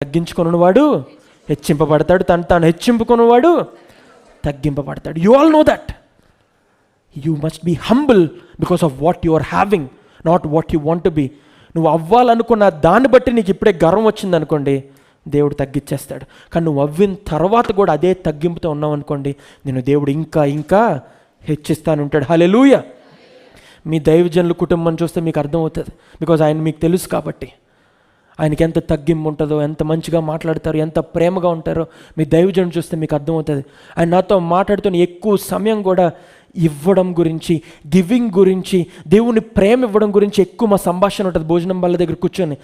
తగ్గించుకున్నవాడు హెచ్చింపబడతాడు, తను తాను హెచ్చింపుకున్నవాడు తగ్గింపబడతాడు. You all know that. You must be humble because of what you are having, not what you want to be. నువ్వు అవ్వాలనుకున్న దాన్ని బట్టి నీకు ఇప్పుడే గర్వం వచ్చిందనుకోండి, దేవుడు తగ్గించేస్తాడు. కానీ నువ్వు అవ్విన తర్వాత కూడా అదే తగ్గింపుతో ఉన్నావు అనుకోండి, నేను దేవుడు ఇంకా ఇంకా హెచ్చిస్తానుంటాడు. హల్లెలూయా. మీ దైవజనుల కుటుంబం చూస్తే మీకు అర్థమవుతుంది. బికాజ్ ఆయన మీకు తెలుసు కాబట్టి. ఆయనకి ఎంత తగ్గింపు ఉంటుందో, ఎంత మంచిగా మాట్లాడతారో, ఎంత ప్రేమగా ఉంటారో మీ దైవజనుడు చూస్తే మీకు అర్థమవుతుంది. ఆయన నాతో మాట్లాడుతున్న ఎక్కువ సమయం కూడా ఇవ్వడం గురించి, గివింగ్ గురించి, దేవుని ప్రేమ ఇవ్వడం గురించి ఎక్కువ మా సంభాషణ ఉంటుంది. భోజనం వాళ్ళ దగ్గర కూర్చొని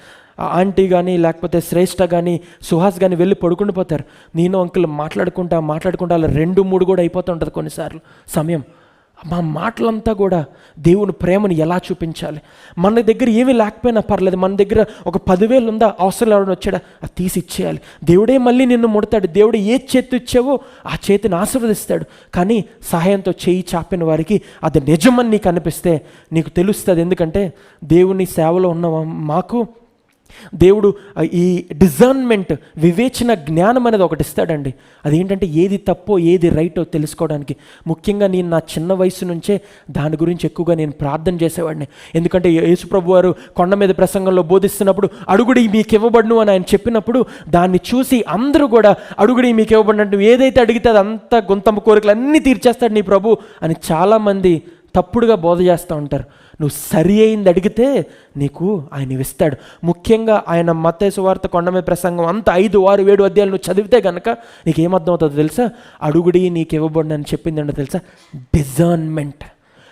ఆంటీ కానీ లేకపోతే శ్రేష్ఠ కానీ సుహాస్ కానీ వెళ్ళి పడుకుని పోతారు. నేను అంకుల్ మాట్లాడుకుంటా అలా 2-3 కూడా అయిపోతూ ఉంటుంది కొన్నిసార్లు సమయం. మా మాటలంతా కూడా దేవుని ప్రేమను ఎలా చూపించాలి. మన దగ్గర ఏమీ లేకపోయినా పర్లేదు, మన దగ్గర ఒక 10,000 ఉందా, అవసరం ఎవరైనా వచ్చాడా, అది తీసి ఇచ్చేయాలి. దేవుడే మళ్ళీ నిన్ను ముడతాడు. దేవుడు ఏ చేతి ఇచ్చావో ఆ చేతిని ఆశీర్వదిస్తాడు. కానీ సహాయంతో చేయి చాపిన వారికి అది నిజమని నీకు అనిపిస్తే నీకు తెలుస్తుంది. ఎందుకంటే దేవుని సేవలో ఉన్న మాకు దేవుడు ఈ డిజర్న్మెంట్, వివేచన జ్ఞానం అనేది ఒకటి ఇస్తాడండి. అదేంటంటే ఏది తప్పో ఏది రైటో తెలుసుకోవడానికి. ముఖ్యంగా నేను నా చిన్న వయసు నుంచే దాని గురించి ఎక్కువగా నేను ప్రార్థన చేసేవాడిని. ఎందుకంటే యేసుప్రభు వారు కొండ మీద ప్రసంగంలో బోధిస్తున్నప్పుడు అడుగుడి మీకు ఇవ్వబడును అని ఆయన చెప్పినప్పుడు దాన్ని చూసి అందరూ కూడా అడుగుడి మీకు ఇవ్వబడినట్టు, ఏదైతే అడిగితే అదంతా గొంతమ్మ కోరికలు అన్నీ తీర్చేస్తాడు నీ ప్రభు అని చాలామంది తప్పుడుగా బోధ చేస్తూ ఉంటారు. నువ్వు సరి అయింది అడిగితే నీకు ఆయన ఇస్తాడు. ముఖ్యంగా ఆయన మత్తయి సువార్త కొండ మీద ప్రసంగం అంతా 5, 6, 7 అధ్యాయాలు నువ్వు చదివితే కనుక నీకేమర్థం అవుతుందో తెలుసా? అడుగుడి నీకు ఇవ్వబడిన అని చెప్పింది ఏంటో తెలుసా? డిజర్న్మెంట్,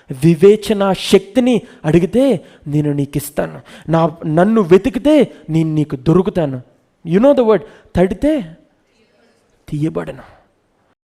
వివేచన శక్తిని అడిగితే నేను నీకు ఇస్తాను. నన్ను వెతికితే నేను నీకు దొరుకుతాను. యు నో ద వర్డ్, తడితే తీయబడను.